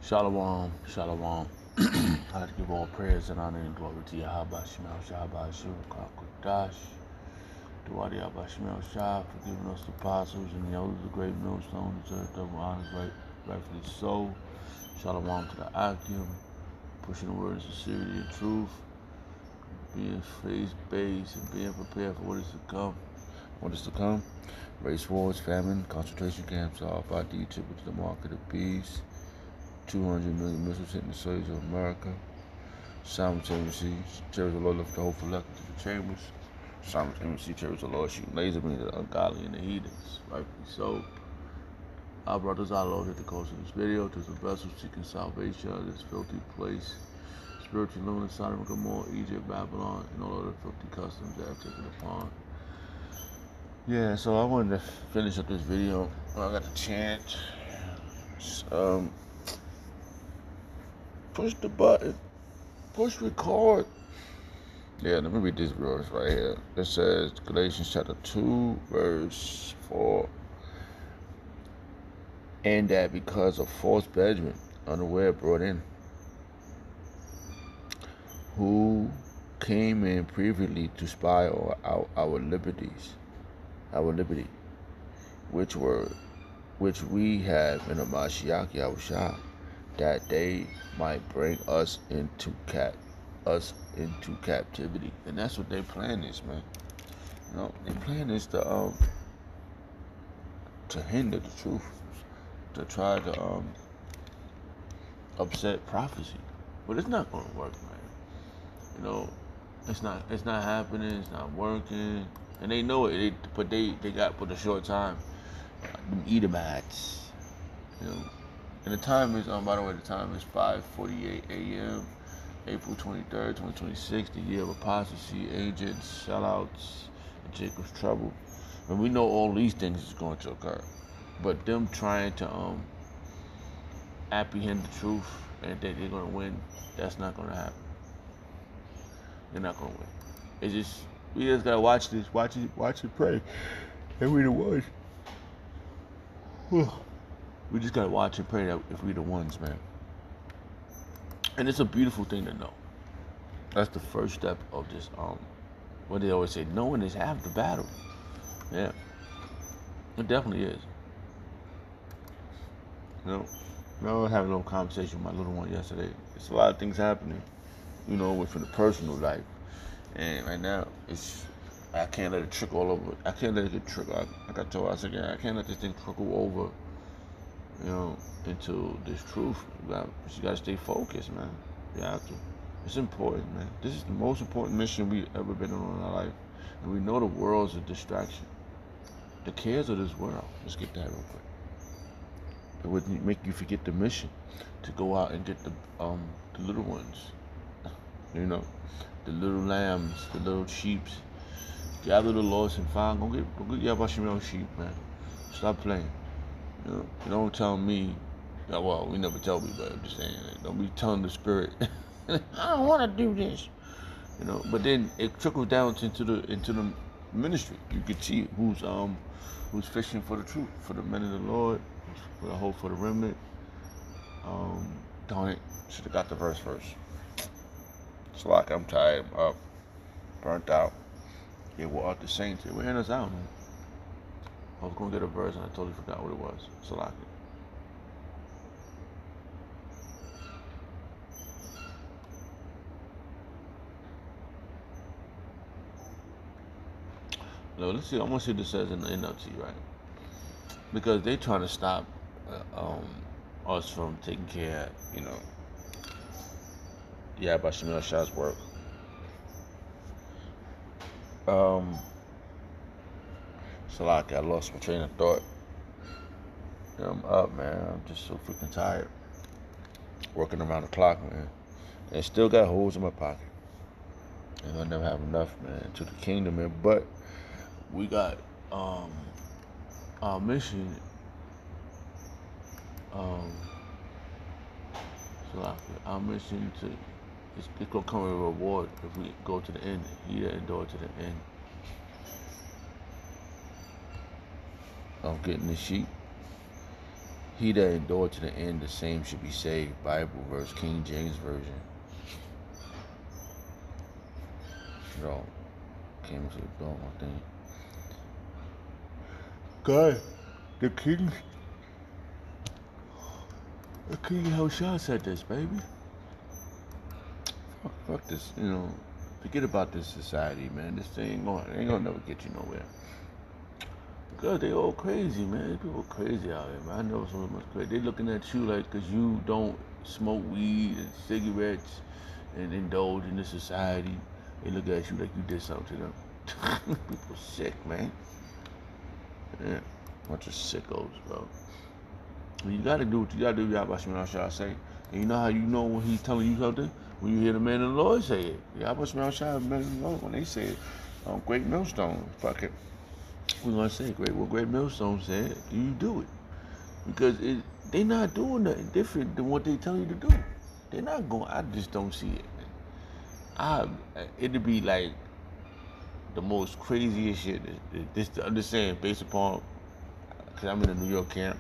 Shalom, shalom. I like to give all prayers and honor and glory to Yahweh Shemel Shah Bashir Kakudash. Duwadi Yahweh Shemel Shah for giving us the apostles and the elders of the great millstone, deserve double honors, rightfully so. Shalom to the Akim, pushing the word in sincerity and truth, being faith-based and being prepared for what is to come. What is to come? Race wars, famine, concentration camps, RFID, triple to the mark of the beast. 200 million missiles hitting the soils of America. Simultaneously, chariots of the Lord lift the hopeful electric to the chambers. Simultaneously, chariots of the Lord shoot laser beams at the ungodly and the heathens. Rightfully so. Our brothers, our Lord, hit the coast of this video to some vessels seeking salvation out of this filthy place. Spiritual luminous Sodom and Gomorrah, Egypt, Babylon, and all other filthy customs that have taken upon. Yeah, so I wanted to finish up this video when I got the chance. Push the button. Push record. Yeah, let me read this verse right here. It says, Galatians chapter 2, verse 4. And that because of false brethren, unaware brought in, who came in privily to spy out our liberty, which we have in the Mashiach Yahushua, that they might bring us into captivity. And that's what their plan is, man. You know, their plan is to hinder the truth, to try to upset prophecy. But it's not gonna work, man. You know, it's not happening, it's not working. And they know it, but they got for the short time. Them Edomites, you know. And the time is, by the way, the time is 5:48 a.m., April 23rd, 2026, the year of apostasy, agents, sellouts, and Jacob's trouble. And we know all these things is going to occur. But them trying to apprehend the truth and that they're going to win, that's not going to happen. They're not going to win. It's just, we just got to watch this, watch it, pray. And we the ones. We just gotta watch and pray that if we the ones, man. And it's a beautiful thing to know. That's the first step of this, what they always say, knowing is half the battle. Yeah. It definitely is. You know, I was having a little conversation with my little one yesterday. It's a lot of things happening, you know, within the personal life. And right now, I can't let it trickle all over. I can't let it get trickle. Like I told us again, I can't let this thing trickle over, you know, into this truth. You gotta stay focused, man. You have to. It's important, man. This is the most important mission we've ever been on in our life. And we know the world's a distraction. The cares of this world. Let's get that real quick. It would make you forget the mission to go out and get the little ones. You know, the little lambs, the little sheeps. Gather the lost and find. Go get Yahweh Shemel sheep, man. Stop playing. You know, you don't tell me. Well, we never tell me, but I'm just saying. Don't be telling the spirit. I don't want to do this. You know, but then it trickles down into the ministry. You can see who's fishing for the truth, for the men of the Lord, for the hope for the remnant. Darn it, should have got the verse first. It's like I'm tired, I'm up, burnt out. Yeah, we're out the saints. We're wearing us out, man. I was gonna get a verse and I totally forgot what it was. So like it. No, let's see. I want to see what this says in the NLT, right? Because they trying to stop us from taking care, you know, by Shemel Shah's work. So like I lost my train of thought. I'm up, man. I'm just so freaking tired. Working around the clock, man. And still got holes in my pocket. And I never have enough, man, to the kingdom, man. But we got our mission. So like our mission it's gonna come with a reward if we go to the end. He that endure to the end. I'm getting the sheep. He that endured to the end, the same should be saved. Bible verse, King James Version. No, came to the door, I think. God, the King Yahushua said this, baby. Fuck this, forget about this society, man. This thing ain't gonna never get you nowhere. Because they all crazy, man. These people crazy out here, man. I know so much crazy. They looking at you like because you don't smoke weed and cigarettes and indulge in this society. They look at you like you did something to them. People sick, man. Yeah, bunch of sickos, bro. You gotta do what you gotta do, Yahweh Shai say. And you know how you know when he's telling you something? When you hear the man of the Lord say it. Yahweh Shai, the man of the Lord, when they say it, Great Millstone, fuck it. We're gonna say Great Millstone said, you do it. Because they not doing nothing different than what they tell you to do. They're not going, I just don't see it, man. It'd be like the most craziest shit. This to understand based upon, because I'm in a New York camp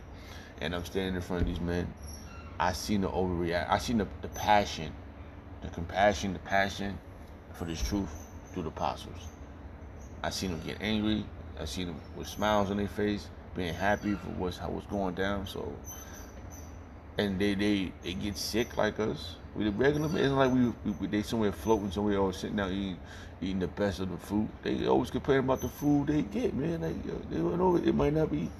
and I'm standing in front of these men. I seen the overreact. I seen the passion, the compassion, the passion for this truth through the apostles. I seen them get angry. I seen them with smiles on their face, being happy for what's going down. So, and they get sick like us. We the regular men. It's not like they somewhere floating somewhere or sitting down eating the best of the food. They always complain about the food they get, man. They don't know it might not be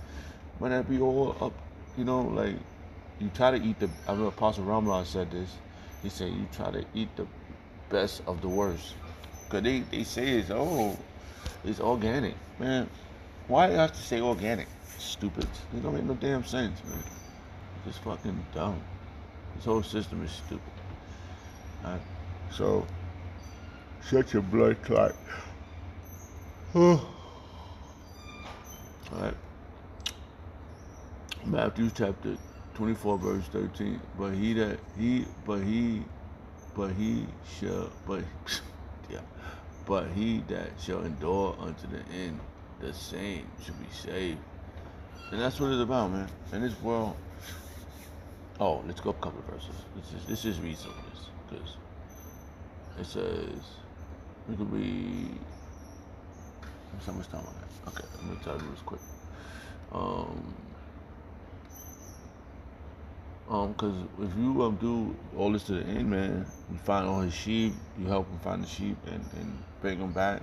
all up. Like you try to eat I remember Apostle Ramla said this. He said you try to eat the best of the worst. Cause they say it's organic, man. Why do you have to say organic? Stupid. It don't make no damn sense, man. It's just fucking dumb. This whole system is stupid. Alright. So, shut your blood clot. Alright. Matthew chapter 24 verse 13. But he that shall endure unto the end, the same should be saved. And that's what it's about, man. In this world. Oh, let's go a couple of verses. This is read some of this, because it says we could read. How much time I got? Okay, I'm gonna try to do this quick. Because if you do all this to the end, man, you find all his sheep, you help him find the sheep and bring them back,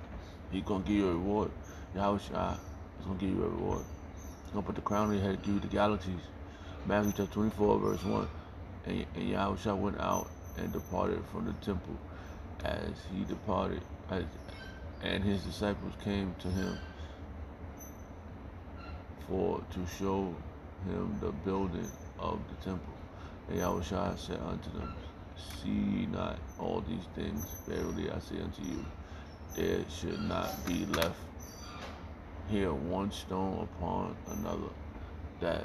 he's gonna give you a reward. Yahushua is gonna give you a reward. He's gonna put the crown on your head, give you the galaxies. Matthew chapter 24, verse 1. And Yahushua went out and departed from the temple as he departed, and his disciples came to him to show him the building of the temple. And Yahushua said unto them, see not all these things, verily I say unto you, there should not be left here one stone upon another that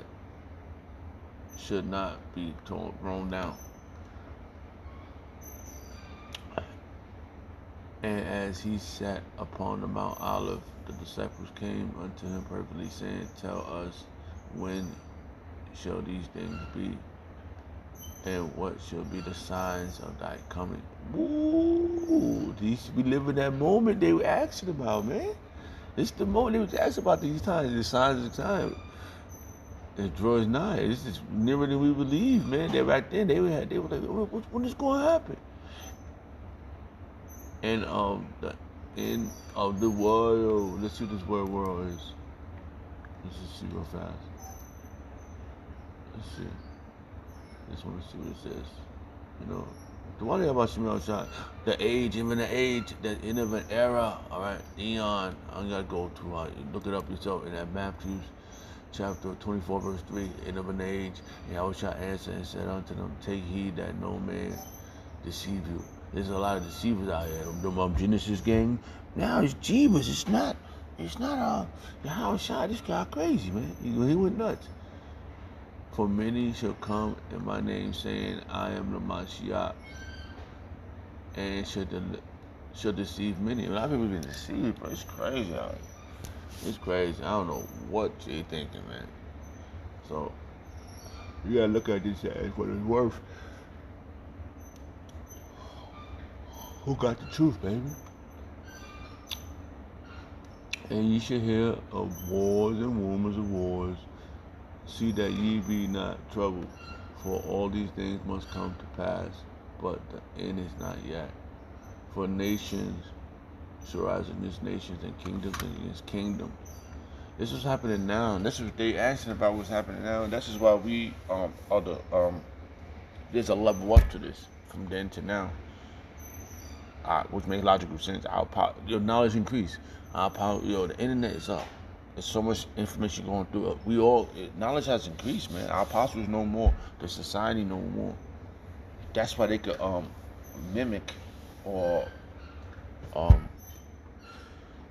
should not be thrown down. And as he sat upon the Mount Olive, the disciples came unto him privately, saying, tell us, when shall these things be? And what shall be the signs of thy coming? Ooh, we live in that moment they were asking about, man. It's the moment they was asking about these times, the signs of the time. It draws nigh. This is nearer than we believe, man. Back then they were like, when is going to happen? And the end of the world. Let's see what this world is. Let's just see real fast. Let's see. Just want to see what it says. The one thing about Shemel Shah, the age, even the age, the end of an era, all right, eon. I gotta go to look it up yourself in that Matthew chapter 24, verse 3, end of an age. Yahushua answered and said unto them, take heed that no man deceive you. There's a lot of deceivers out here. The Genesis gang. Now it's Jeebus. It's not Yahushua. This guy crazy, man. He went nuts. For many shall come in my name, saying, I am the Mashiach, and shall deceive many. A lot of people been deceived, bro. It's crazy out here. It's crazy. I don't know what they thinking, man. So, You gotta look at this as what it's worth. Who got the truth, baby? And ye shall hear of wars and rumors of wars. See that ye be not troubled, for all these things must come to pass, but the end is not yet. For nations shall rise against nations, and kingdoms against kingdoms. This is happening now, and this is what they asking about what's happening now, and this is why we there's a level up to this from then to now, which makes logical sense. Our power, your knowledge increase. Our power, the internet is up. There's so much information going through it. Knowledge has increased, man. Our apostles know more. The society know more. That's why they could mimic or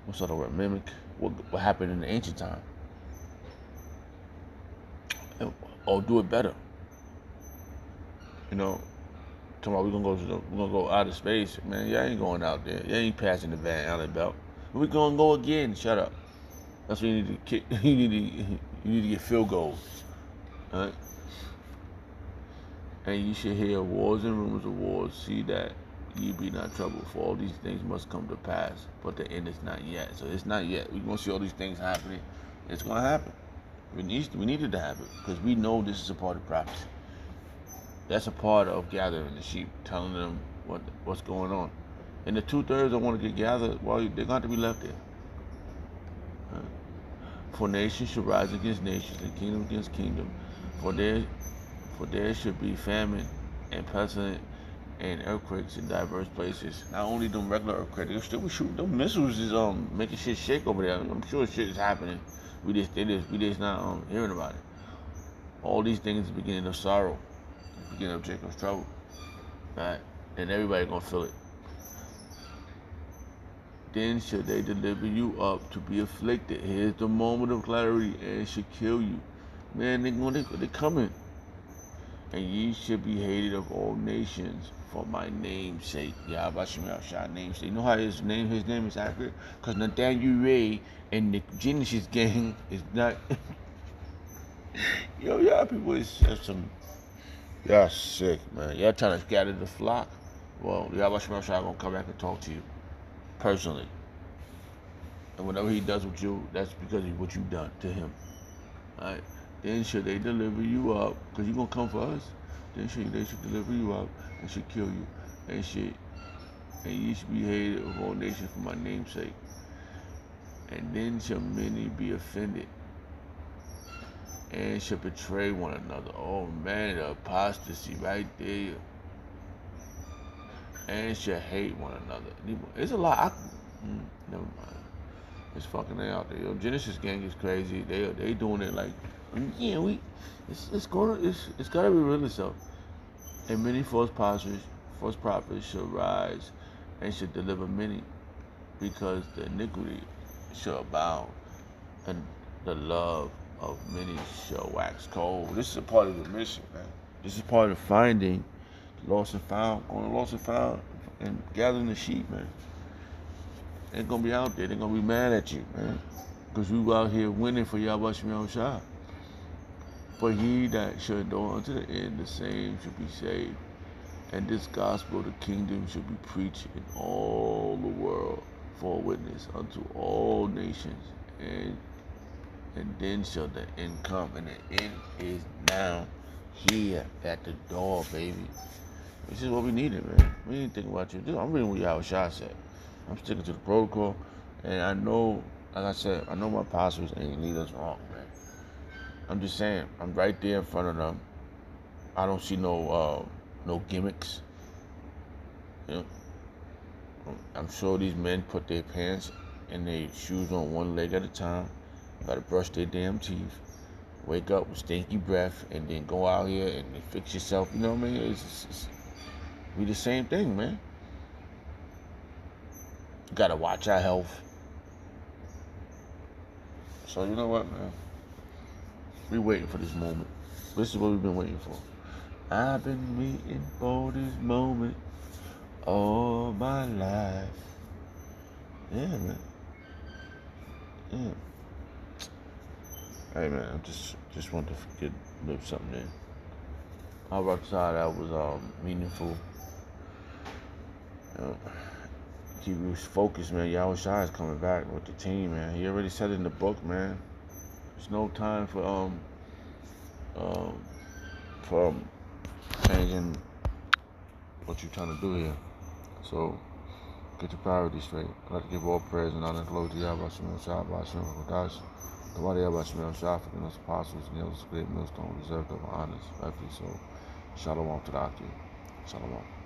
what's the word? Mimic what happened in the ancient time, or do it better. Talking about we're gonna go out of space, man. Y'all ain't going out there. Y'all ain't passing the Van Allen belt. We're gonna go again. Shut up. That's what you need to kick. You need to get field goals. All right? And you should hear wars and rumors of wars. See that ye be not troubled, for all these things must come to pass, but the end is not yet. So it's not yet. We're gonna see all these things happening. It's gonna happen. We needed to happen because we know this is a part of prophecy. That's a part of gathering the sheep, telling them what's going on. And the 2/3 that want to get gathered, well, they're going to be left there. For nations shall rise against nations, and kingdom against kingdom. For there should be famine and pestilence and earthquakes in diverse places. Not only them regular earthquakes, they still shoot. Them missiles is making shit shake over there. I'm sure shit is happening. We just not hearing about it. All these things is the beginning of sorrow, the beginning of Jacob's trouble. Right? And everybody gonna feel it. Then shall they deliver you up to be afflicted. Here's the moment of clarity, and shall kill you. Man, they coming. And ye shall be hated of all nations for my name's sake. Yahweh Shemel name's sake. You know how his name is accurate? Because Nathaniel Ray and the Genesis gang is not. Y'all people is some. Y'all sick, man. Y'all trying to scatter the flock. Well, Yahweh Shemel gonna come back and talk to you personally. And whatever he does with you, that's because of what you've done to him. Alright? Then shall they deliver you up, because you're going to come for us. Then they should deliver you up and should kill you. And ye should be hated of all nations for my name's sake. And then shall many be offended and shall betray one another. Oh man, the apostasy right there. And shall hate one another. It's a lot. Never mind. It's fucking out there. Genesis gang is crazy. They doing it like, it's gotta be real itself. And many false prophets shall rise and shall deliver many, because the iniquity shall abound, and the love of many shall wax cold. This is a part of the mission, man. This is part of finding lost and found, going lost and found, and gathering the sheep, man. They're gonna be out there. They're gonna be mad at you, man, because you out here winning for Yahweh Shemel Shah. But he that shall endure unto the end, the same shall be saved. And this gospel of the kingdom shall be preached in all the world for a witness unto all nations, and then shall the end come. And the end is now here at the door, baby. This is what we needed, man. We didn't think about you. I'm reading what Yahweh Shah said. I'm sticking to the protocol, and I know, like I said, I know my apostles ain't lead us wrong, man. I'm just saying, I'm right there in front of them. I don't see no gimmicks. I'm sure these men put their pants and their shoes on one leg at a time. Gotta brush their damn teeth, wake up with stinky breath, and then go out here and fix yourself. You know what I mean? We the same thing, man. Gotta watch our health. So you know what, man? We waiting for this moment. This is what we've been waiting for. I've been waiting for this moment all my life. Yeah, man. Yeah. Hey, man, I just want to get something in. How about that was meaningful. You know, keep you focused, man. Yahweh Shai is coming back with the team, man. He already said it in the book, man. There's no time um for changing what you're trying to do here. So get your priorities straight. Got to give all praise and honor and glory to Yahweh Shemel Shah, Bashim Kodash. The body of Shemel Shah, for us apostles, and the others great millstone, reserved of honors, rightfully so. Shalom to the Aki. Shalom.